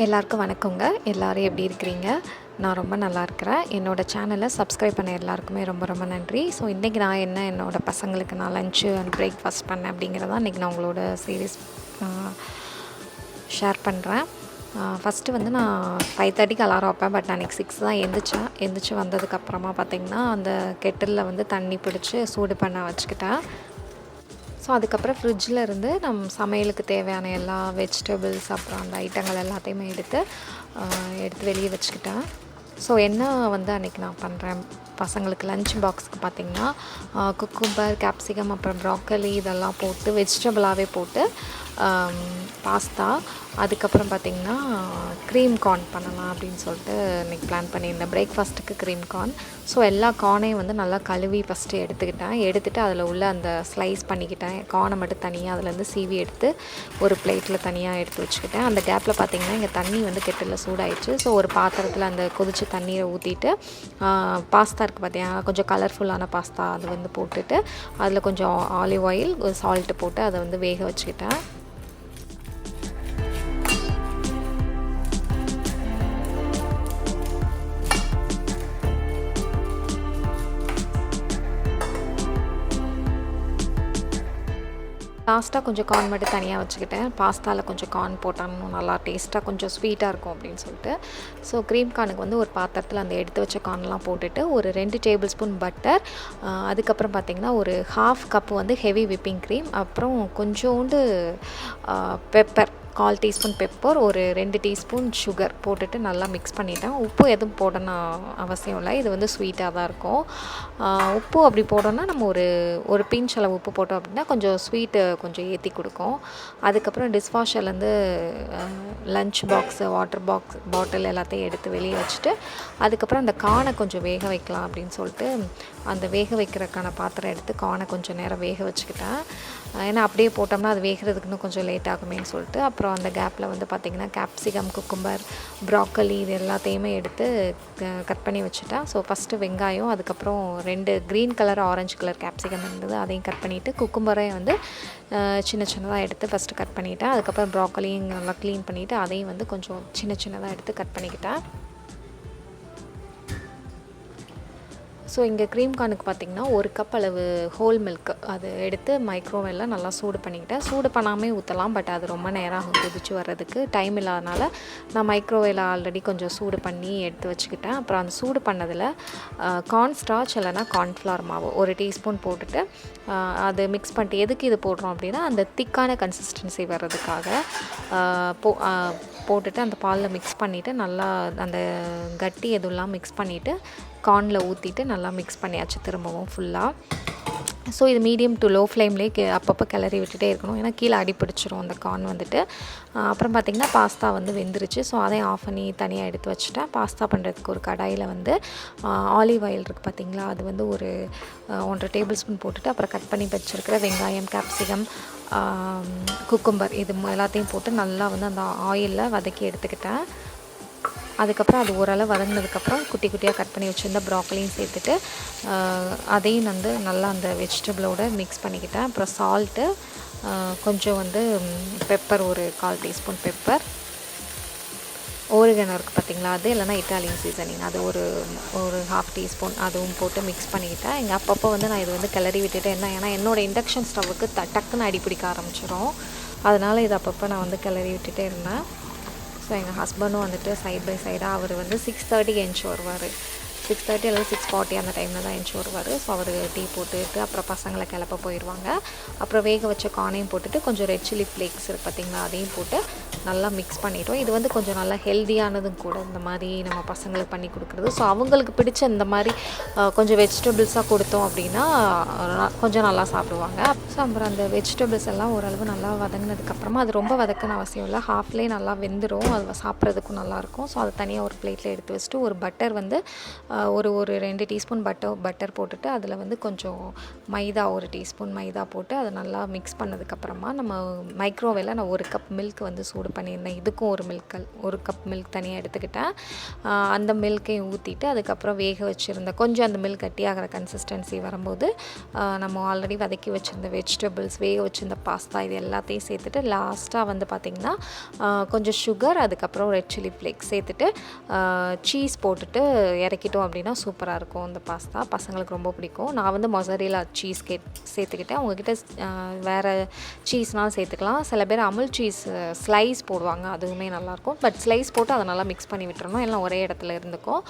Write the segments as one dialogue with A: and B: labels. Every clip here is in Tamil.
A: எல்லாருக்கும் வணக்கங்க. எல்லோரும் எப்படி இருக்கிறீங்க? நான் ரொம்ப நல்லா இருக்கிறேன். என்னோடய சேனலை சப்ஸ்கிரைப் பண்ண எல்லாருக்குமே ரொம்ப ரொம்ப நன்றி. ஸோ இன்றைக்கி நான் என்னோடய பசங்களுக்கு நான் லன்ச்சு அண்ட் பிரேக்ஃபாஸ்ட் பண்ணேன் அப்படிங்கிறதான் இன்றைக்கி நான் உங்களோட சீரீஸ் ஷேர் பண்ணுறேன். ஃபஸ்ட்டு வந்து நான் 5:30க்கு அலாரம் வைப்பேன். பட் நான் இன்றைக்கி 6 தான் எந்திரிச்சு வந்ததுக்கப்புறமா பார்த்திங்கன்னா அந்த கெட்டிலில் வந்து தண்ணி பிடிச்சி சூடு பண்ண வச்சுக்கிட்டேன். ஸோ அதுக்கப்புறம் ஃப்ரிட்ஜில் இருந்து சமையலுக்கு தேவையான எல்லா வெஜிடபிள்ஸ் அப்புறம் அந்த ஐட்டங்கள் எல்லாத்தையுமே எடுத்து வெளியே வச்சுக்கிட்டேன். ஸோ என்ன வந்து அன்றைக்கி நான் பண்ணுறேன் பசங்களுக்கு லன்ச் பாக்ஸுக்கு பார்த்திங்கன்னா குக்கும்பர், கேப்சிகம் அப்புறம் ப்ராக்கலி இதெல்லாம் போட்டு வெஜிடபிளாகவே போட்டு பாஸ்தா, அதுக்கப்புறம் பார்த்திங்கன்னா க்ரீம் கார்ன் பண்ணலாம் அப்படின்னு சொல்லிட்டு இன்றைக்கி பிளான் பண்ணியிருந்தேன். பிரேக்ஃபாஸ்ட்டுக்கு க்ரீம் கார்ன். ஸோ எல்லா கார்னையும் வந்து நல்லா கழுவி ஃபஸ்ட்டு எடுத்துகிட்டு அதில் உள்ள அந்த ஸ்லைஸ் பண்ணிக்கிட்டேன். கார்னை மட்டும் தனியாக அதுலேருந்து சீவி எடுத்து ஒரு பிளேட்டில் தனியாக எடுத்து வச்சுக்கிட்டேன். அந்த கேப்பில் பார்த்திங்கன்னா இங்கே தண்ணி வந்து கெட்டில் சூடாயிடுச்சு. ஸோ ஒரு பாத்திரத்தில் அந்த கொதிச்சு தண்ணீரை ஊற்றிட்டு பாஸ்தா இருக்குது பார்த்திங்கன்னா கொஞ்சம் கலர்ஃபுல்லான பாஸ்தா அது வந்து போட்டுட்டு அதில் கொஞ்சம் ஆலிவ் ஆயில், சால்ட்டு போட்டு அதை வந்து வேக வச்சுக்கிட்டேன். லாஸ்ட்டாக கொஞ்சம் கார்ன் மட்டும் தனியாக வச்சுக்கிட்டேன். பாஸ்தாவில் கொஞ்சம் கார்ன் போட்டால் இன்னும் நல்லா டேஸ்ட்டாக கொஞ்சம் ஸ்வீட்டாக இருக்கும் அப்படின்னு சொல்லிட்டு. ஸோ க்ரீம் கார்னுக்கு வந்து ஒரு பாத்திரத்தில் அந்த எடுத்து வச்ச கார்ன்லாம் போட்டுட்டு ஒரு 2 டேபிள் ஸ்பூன் பட்டர், அதுக்கப்புறம் பார்த்திங்கன்னா ஒரு 1/2 கப் வந்து ஹெவி விப்பிங் க்ரீம், அப்புறம் கொஞ்சோண்டு பெப்பர், 1/4 டீஸ்பூன் பெப்பர், ஒரு 2 டீஸ்பூன் சுகர் போட்டுட்டு நல்லா மிக்ஸ் பண்ணிட்டேன். உப்பு எதுவும் போடணும் அவசியம் இல்லை, இது வந்து ஸ்வீட்டாக தான் இருக்கும். உப்பு அப்படி போடணும்னா நம்ம ஒரு பிஞ்ச் அளவு உப்பு போட்டோம் அப்படின்னா கொஞ்சம் ஸ்வீட்டு கொஞ்சம் ஏற்றி கொடுக்கும். அதுக்கப்புறம் டிஷ்வாஷர்லேருந்து லன்ச் பாக்ஸு, வாட்டர் பாட்டில் எல்லாத்தையும் எடுத்து வெளியே வச்சுட்டு அதுக்கப்புறம் அந்த கார்னை கொஞ்சம் வேக வைக்கலாம் அப்படின்னு சொல்லிட்டு அந்த வேக வைக்கிறதுக்கான பாத்திரம் எடுத்து கார்னை கொஞ்சம் நேரம் வேக வச்சுக்கிட்டேன். ஏன்னா அப்படியே போட்டோம்னா அது வேகிறதுக்கு இன்னும் கொஞ்சம் லேட் ஆகுமேன்னு சொல்லிட்டு அப்புறம் அந்த கேப்பில் வந்து பார்த்திங்கன்னா கேப்சிகம், குக்கும்பர், ப்ராக்கலி இது எல்லாத்தையுமே எடுத்து கட் பண்ணி வச்சுட்டேன். ஸோ ஃபஸ்ட்டு வெங்காயம், அதுக்கப்புறம் 2 green colour, orange colour capsicum இருந்தது, அதையும் கட் பண்ணிவிட்டு குக்கும்பரையும் வந்து சின்ன சின்னதாக எடுத்து ஃபஸ்ட்டு கட் பண்ணிவிட்டேன். அதுக்கப்புறம் ப்ராக்கலியும் நல்லா க்ளீன் பண்ணிவிட்டு அதையும் வந்து கொஞ்சம் சின்ன சின்னதாக எடுத்து கட் பண்ணிக்கிட்டேன். ஸோ இங்கே க்ரீம் கார்னுக்கு பார்த்திங்கன்னா 1 கப் அளவு ஹோல் மில்க் அது எடுத்து மைக்ரோவேவில் நல்லா சூடு பண்ணிக்கிட்டேன். சூடு பண்ணாமல் ஊற்றலாம், பட் அது ரொம்ப நேரம் ஆகும் கொதிச்சு வர்றதுக்கு. டைம் இல்லாதனால நான் மைக்ரோவேவில் ஆல்ரெடி கொஞ்சம் சூடு பண்ணி எடுத்து வச்சுக்கிட்டேன். அப்புறம் அந்த சூடு பண்ணதில் கார்ன் ஸ்டார்ச் இல்லைனா கார்ன்ஃப்ளவர் மாவு 1 டீஸ்பூன் போட்டுட்டு அது மிக்ஸ் பண்ணிட்டு, எதுக்கு இது போடுறோம் அப்படின்னா அந்த திக்கான கன்சிஸ்டன்சி வர்றதுக்காக போட்டுட்டு அந்த பாலில் மிக்ஸ் பண்ணிவிட்டு நல்லா அந்த கட்டி எதுலாம் மிக்ஸ் பண்ணிவிட்டு கார்னில் ஊற்றிட்டு நல்லா மிக்ஸ் பண்ணியாச்சு திரும்பவும் ஃபுல்லாக. ஸோ இது மீடியம் டு லோ ஃப்ளேம்லேயே அப்பப்போ கிளறி விட்டுட்டே இருக்கணும், ஏன்னா கீழே அடி பிடிச்சிரும் அந்த கார்ன் வந்துட்டு. அப்புறம் பார்த்திங்கன்னா பாஸ்தா வந்து வெந்துருச்சு. ஸோ அதையும் ஆஃப் பண்ணி தனியாக எடுத்து வச்சுட்டேன். பாஸ்தா பண்ணுறதுக்கு ஒரு கடாயில் வந்து ஆலிவ் ஆயில் இருக்குது பார்த்திங்களா, அது வந்து ஒரு 1.5 டேபிள் ஸ்பூன் போட்டுட்டு அப்புறம் கட் பண்ணி வச்சுருக்கிற வெங்காயம், கேப்சிகம், குக்கும்பர் இது எல்லாத்தையும் போட்டு நல்லா வந்து அந்த ஆயிலில் வதக்கி எடுத்துக்கிட்டேன். அதுக்கப்புறம் அது ஓரளவு வதங்கினதுக்கப்புறம் குட்டி குட்டியாக கட் பண்ணி வச்சுருந்த ப்ராக்கலியும் சேர்த்துட்டு அதையும் வந்து நல்லா அந்த வெஜிடபிளோடு மிக்ஸ் பண்ணிக்கிட்டேன். அப்புறம் சால்ட்டு, கொஞ்சம் வந்து பெப்பர், ஒரு 1/4 டீஸ்பூன் பெப்பர், ஓரிகனோ இருக்குது பார்த்திங்களா அது, இல்லைனா இட்டாலியன் சீசனிங் அது ஒரு 1/2 டீஸ்பூன் அதுவும் போட்டு மிக்ஸ் பண்ணிக்கிட்டேன். எங்கள் அப்பப்போ வந்து நான் இது வந்து கிளறி விட்டுட்டு ஏன்னா என்னோடய இண்டக்ஷன் ஸ்டவ்வுக்கு டக்குன்னு அடி பிடிக்க ஆரம்பிச்சிடும், அதனால் இது அப்பப்போ நான் வந்து கிளறி விட்டுட்டே இருந்தேன். ஸோ எங்கள் ஹஸ்பண்டும் வந்துட்டு சைட் பை சைடாக அவர் வந்து 6:30க்கு எந்திச்சு வருவார். 6:30 அல்லது 6:40 அந்த டைமில் தான் எந்திச்சு வருவார். ஸோ அவர் டீ போட்டுட்டு அப்புறம் பசங்களை கிளப்ப போயிடுவாங்க. அப்புறம் வேக வச்ச கார்னையும் போட்டுட்டு கொஞ்சம் ரெட் சில்லி ஃப்ளேக்ஸ் இருக்குது பார்த்திங்களா, அதையும் போட்டு நல்லா மிக்ஸ் பண்ணிட்டோம். இது வந்து கொஞ்சம் நல்லா ஹெல்த்தியானதும் கூட இந்த மாதிரி நம்ம பசங்களுக்கு பண்ணி கொடுக்குறது. ஸோ அவங்களுக்கு பிடிச்ச இந்த மாதிரி கொஞ்சம் வெஜிடபிள்ஸாக கொடுத்தோம் அப்படின்னா கொஞ்சம் நல்லா சாப்பிடுவாங்க. ஸோ அப்புறம் அந்த வெஜிடபிள்ஸ் எல்லாம் ஓரளவு நல்லா வதங்கினதுக்கப்புறமா, அது ரொம்ப வதக்கணும் அவசியம் இல்லை, ஹாஃப்லேயே நல்லா வெந்துடும், அது சாப்பிட்றதுக்கும் நல்லாயிருக்கும். ஸோ அதை தனியாக ஒரு பிளேட்டில் எடுத்து வச்சுட்டு ஒரு பட்டர் வந்து ஒரு 2 டீஸ்பூன் பட்டர் போட்டுட்டு அதில் வந்து கொஞ்சம் மைதா 1 டீஸ்பூன் மைதா போட்டு அதை நல்லா மிக்ஸ் பண்ணதுக்கப்புறமா நம்ம மைக்ரோவேவில் நான் 1 கப் மில்க் வந்து சூடு பண்ணியிருந்தேன். இதுக்கும் 1 கப் மில்க் தனியாக எடுத்துக்கிட்டேன். அந்த மில்க்கையும் ஊற்றிட்டு அதுக்கப்புறம் வேக வச்சுருந்தேன். கொஞ்சம் அந்த மில்க் கட்டியாகிற கன்சிஸ்டன்சி வரும்போது நம்ம ஆல்ரெடி வதக்கி வச்சுருந்த வெஜிடபிள்ஸ், வேக வச்சுருந்த பாஸ்தா இது எல்லாத்தையும் சேர்த்துட்டு லாஸ்ட்டாக வந்து பார்த்திங்கன்னா கொஞ்சம் சுகர், அதுக்கப்புறம் ரெட் சில்லி ஃப்ளேக்ஸ் சேர்த்துட்டு சீஸ் போட்டுட்டு இறக்கிட்டோம் அப்படின்னா சூப்பராக இருக்கும் அந்த பாஸ்தா. பசங்களுக்கு ரொம்ப பிடிக்கும். நான் வந்து மொசரேலா சீஸ் சேர்த்துக்கிட்டேன். உங்ககிட்ட வேறு சீஸ்னாலும் சேர்த்துக்கலாம். சில பேர் அமுல் சீஸ் ஸ்லைஸ் போடுவாங்க, அதுவுமே நல்லாயிருக்கும். பட் ஸ்லைஸ் போட்டு அதை நல்லா மிக்ஸ் பண்ணி விட்டுறணும், எல்லாம் ஒரே இடத்துல இருந்துக்கும்.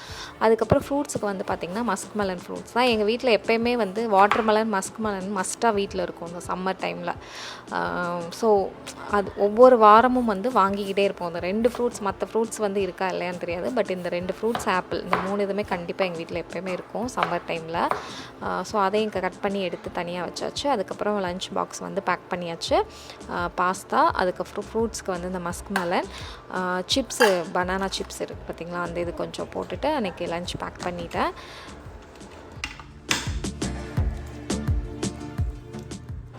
A: அதுக்கப்புறம் ஃப்ரூட்ஸுக்கு வந்து பார்த்திங்கன்னா மஸ்க் மெலன் ஃப்ரூட்ஸ் தான் எங்கள் வீட்டில் எப்போயுமே வந்து வாட்டர் மெலன், மஸ்க் மெலன் மஸ்ட்டாக வீட்டில் இருக்கும் இந்த சம்மர் டைமில். ஸோ அது ஒவ்வொரு வாரமும் வந்து வாங்கிக்கிட்டே இருப்போம். அந்த 2 ஃப்ரூட்ஸ், மற்ற ஃப்ரூட்ஸ் வந்து இருக்கா இல்லையான்னு தெரியாது, பட் இந்த 2 ஃப்ரூட்ஸ், ஆப்பிள், இந்த 3 இதுவுமே கண்டிப்பாக எங்கள் வீட்டில் எப்போயுமே இருக்கும் சம்மர் டைமில். ஸோ அதையும் கட் பண்ணி எடுத்து தனியாக வச்சாச்சு. அதுக்கப்புறம் லஞ்ச் பாக்ஸ் வந்து பேக் பண்ணியாச்சு. பாஸ்தா, அதுக்கப்புறம் ஃப்ரூட்ஸ்க்கு வந்து இந்த musk melon, chips, banana chips இருக்குது பார்த்திங்களா, அந்த இது கொஞ்சம் போட்டுட்டு அன்றைக்கி லஞ்ச் பேக் பண்ணிட்டேன்.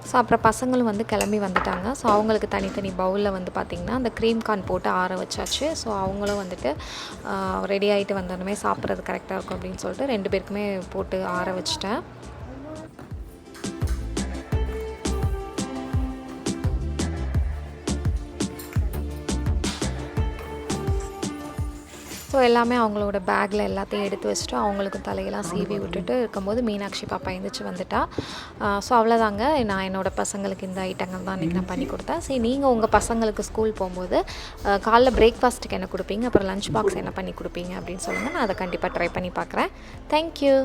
A: ஸோ அப்புறம் பசங்களும் வந்து கிளம்பி வந்துட்டாங்க. ஸோ அவங்களுக்கு தனித்தனி பவுலில் வந்து பார்த்திங்கன்னா அந்த க்ரீம் கார்ன் போட்டு ஆற வச்சாச்சு. ஸோ அவங்களும் வந்துட்டு ரெடி ஆகிட்டு வந்தோடனே சாப்பிட்றது கரெக்டாக இருக்கும் அப்படின்னு சொல்லிட்டு 2 பேருக்குமே போட்டு ஆற வச்சிட்டேன். ஸோ எல்லாமே அவங்களோட பேக்கில் எல்லாத்தையும் எடுத்து வச்சுட்டு அவங்களுக்கு தலையெல்லாம் சீவி விட்டுட்டு இருக்கும்போது மீனாட்சி பாப்பா எழுந்திரிச்சு வந்துட்டா. ஸோ அவ்வளோதாங்க, நான் என்னோடய பசங்களுக்கு இந்த ஐட்டங்கள் தான் இன்றைக்கி நான் பண்ணி கொடுத்தேன். சரி, நீங்கள் உங்கள் பசங்களுக்கு ஸ்கூல் போகும்போது காலைல பிரேக்ஃபாஸ்ட்டுக்கு என்ன கொடுப்பீங்க, அப்புறம் லஞ்ச் பாக்ஸ் என்ன பண்ணி கொடுப்பீங்க அப்படின்னு சொல்லுங்கள். நான் அதை கண்டிப்பாக ட்ரை பண்ணி பார்க்குறேன். தேங்க்யூ.